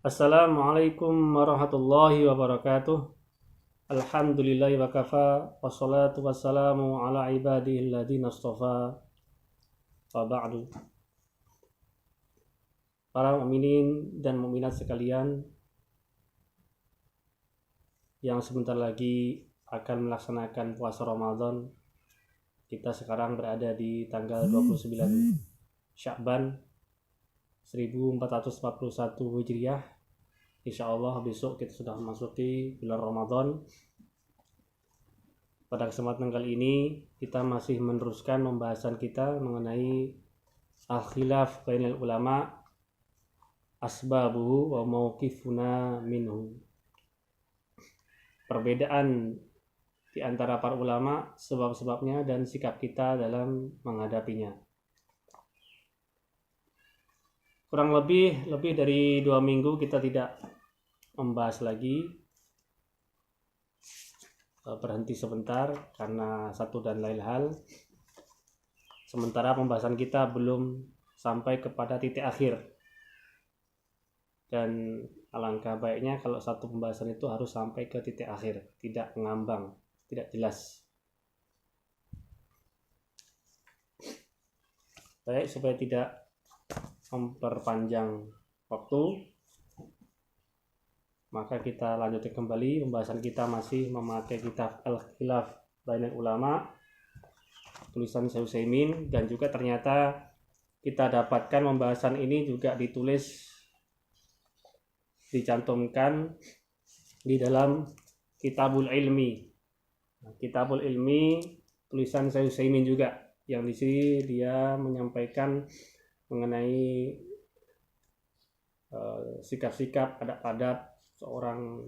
Assalamualaikum warahmatullahi wabarakatuh. Alhamdulillahi wa kafa. Wassalatu wassalamu ala ibadihi alladhina astafa. Wa ba'du. Para mukminin dan mukminat sekalian yang sebentar lagi akan melaksanakan puasa Ramadan. Kita sekarang berada di tanggal 29 Sya'ban 1441 Hijriah. Insya Allah besok kita sudah memasuki bulan Ramadan. Pada kesempatan kali ini kita masih meneruskan pembahasan kita mengenai al-khilaf bainal ulama, asbabuhu wa mauqifuna minhu. Perbedaan di antara para ulama, sebab-sebabnya dan sikap kita dalam menghadapinya. Kurang lebih dari 2 minggu kita tidak membahas lagi, berhenti sebentar karena satu dan lain hal. Sementara pembahasan kita belum sampai kepada titik akhir, dan alangkah baiknya kalau satu pembahasan itu harus sampai ke titik akhir, tidak ngambang, tidak jelas. Baik, supaya tidak memperpanjang waktu, maka kita lanjutkan kembali pembahasan kita masih memakai kitab Al-Khilaf Bainal Ulama, tulisan Syekh Utsaimin, dan juga ternyata kita dapatkan pembahasan ini juga dicantumkan di dalam Kitabul Ilmi. Kitabul Ilmi tulisan Syekh Utsaimin juga, yang di sini dia menyampaikan mengenai sikap-sikap, adab-adab seorang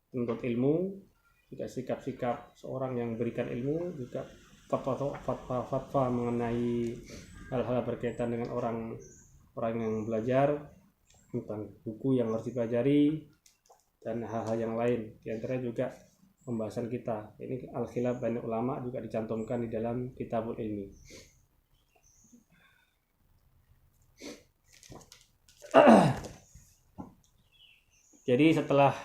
penuntut ilmu, juga sikap-sikap seorang yang berikan ilmu, juga fatwa-fatwa mengenai hal-hal berkaitan dengan orang yang belajar, tentang buku yang harus dipelajari, dan hal-hal yang lain. Di antara juga pembahasan kita ini Al-Khilaf Bainal Ulama juga dicantumkan di dalam Kitabul Ilmi. Jadi setelah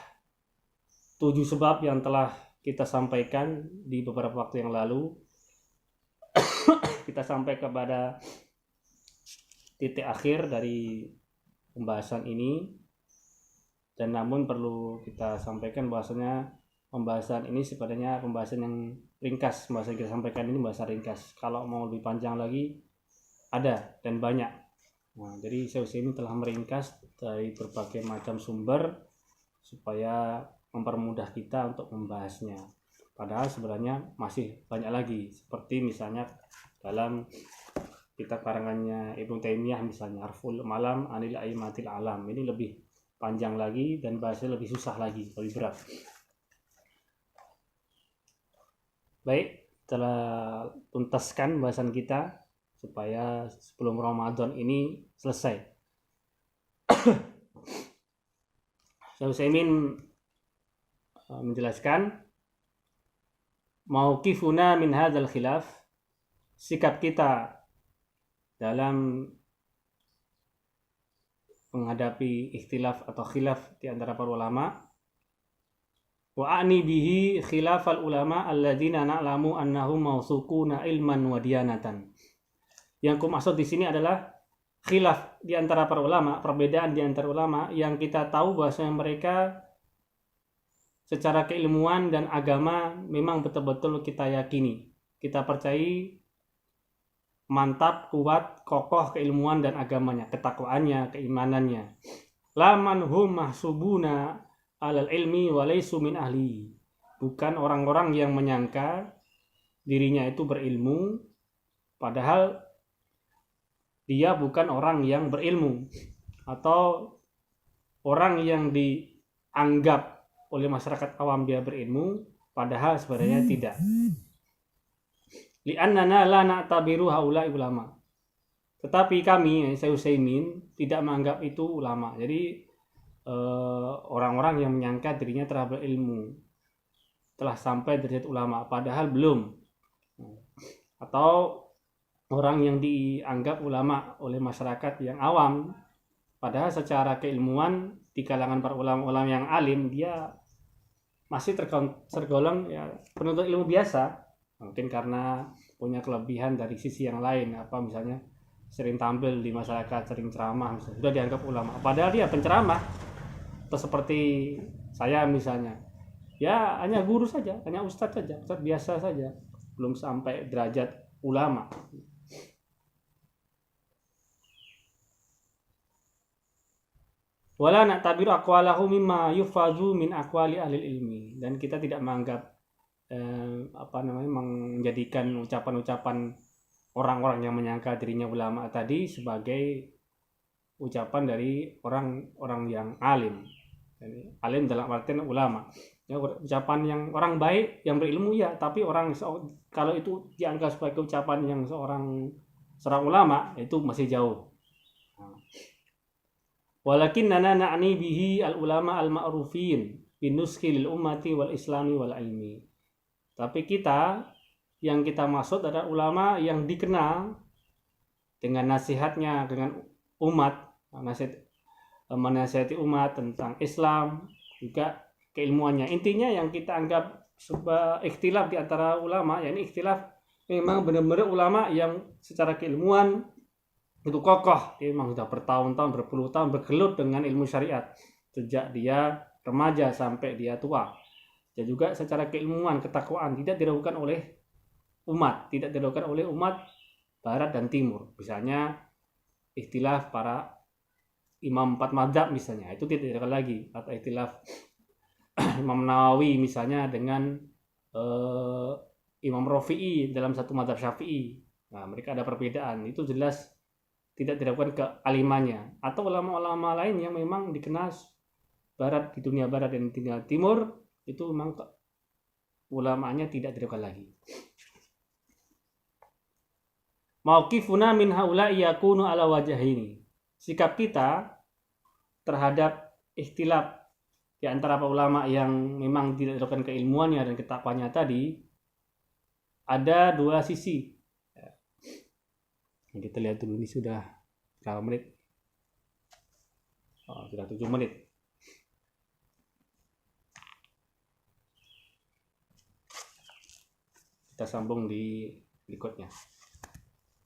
7 sebab yang telah kita sampaikan di beberapa waktu yang lalu, kita sampai kepada titik akhir dari pembahasan ini. Dan namun perlu kita sampaikan bahwasanya pembahasan ini sebenarnya pembahasan yang ringkas. Pembahasan yang kita sampaikan ini pembahasan ringkas. Kalau mau lebih panjang lagi ada dan banyak. Nah, jadi Syekh Utsaimin telah meringkas dari berbagai macam sumber supaya mempermudah kita untuk membahasnya. Padahal sebenarnya masih banyak lagi, seperti misalnya dalam kitab karangannya Ibnu Taimiyah, misalnya Arful Malam Anil Aimatil Alam. Ini lebih panjang lagi dan bahasanya lebih susah lagi, lebih berat. Baik, telah tuntaskan bahasan kita supaya sebelum Ramadan ini selesai. Syekh Utsaimin menjelaskan mauqifuna min hadzal khilaf, sikap kita dalam menghadapi ikhtilaf atau khilaf di antara para ulama. Wa a'ni bihi khilafal ulama alladzina na'lamu annahum mawsuquna ilman wa diyanatan. Yang kumaksud di sini adalah khilaf di antara para ulama, perbedaan di antara ulama yang kita tahu bahwasanya mereka secara keilmuan dan agama memang betul-betul kita yakini, kita percayai mantap, kuat, kokoh keilmuan dan agamanya, ketakwaannya, keimanannya. Laman hum mahsubuna alal ilmi wa laysu min ahli. Bukan orang-orang yang menyangka dirinya itu berilmu padahal dia bukan orang yang berilmu, atau orang yang dianggap oleh masyarakat awam dia berilmu padahal sebenarnya tidak. Li'annana la na'tabiru haula'i ulama. Tetapi kami, Syekh Utsaimin, tidak menganggap itu ulama. Jadi orang-orang yang menyangka dirinya telah berilmu, telah sampai derajat ulama padahal belum. Atau orang yang dianggap ulama oleh masyarakat yang awam Padahal secara keilmuan di kalangan para ulama-ulama yang alim dia masih tergolong ya penuntut ilmu biasa. Mungkin karena punya kelebihan dari sisi yang lain, apa misalnya sering tampil di masyarakat, sering ceramah, misalnya, sudah dianggap ulama. Padahal dia penceramah, atau seperti saya misalnya, ya hanya guru saja, hanya ustadz saja, ustadz biasa saja, belum sampai derajat ulama. Wala na'tabiru aqwalahu mimma yufazu min aqwali ahli ilmi, dan kita tidak menganggap menjadikan ucapan-ucapan orang-orang yang menyangka dirinya ulama tadi sebagai ucapan dari orang-orang yang alim. Jadi, alim dalam artian ulama. Ya, ucapan yang orang baik yang berilmu ya, tapi kalau itu dianggap sebagai ucapan yang seorang ulama itu masih jauh. Walakinnana na'ni bihi al-ulama al-ma'rufin binuski lil ummati wal islami wal ilmi. Tapi yang kita maksud adalah ulama yang dikenal dengan nasihatnya dengan umat, menasihati umat tentang Islam, juga keilmuannya. Intinya yang kita anggap sebuah ikhtilaf di antara ulama, yakni ikhtilaf memang benar-benar ulama yang secara keilmuan itu kokoh, dia memang sudah bertahun-tahun, berpuluh tahun bergelut dengan ilmu syariat sejak dia remaja sampai dia tua. Dan juga secara keilmuan, ketakwaan tidak diragukan oleh umat, barat dan timur. Misalnya ikhtilaf para imam 4 mazhab misalnya, itu tidak diragukan lagi. Atau ikhtilaf Imam Nawawi misalnya dengan Imam Rafi'i dalam satu mazhab Syafi'i. Nah, mereka ada perbedaan, itu jelas tidak diragukan kealimannya. Atau ulama-ulama lain yang memang dikenal barat, di dunia barat dan dunia timur, itu memang ulamanya tidak diragukan lagi. Mauqifuna min haula'i yakunu ala wajhaini. Sikap kita terhadap ikhtilaf di antara para ulama yang memang tidak diragukan keilmuannya dan ketakwaannya tadi, ada dua sisi. Kita lihat dulu ini sudah berapa menit? Sudah 7 menit. Kita sambung di berikutnya.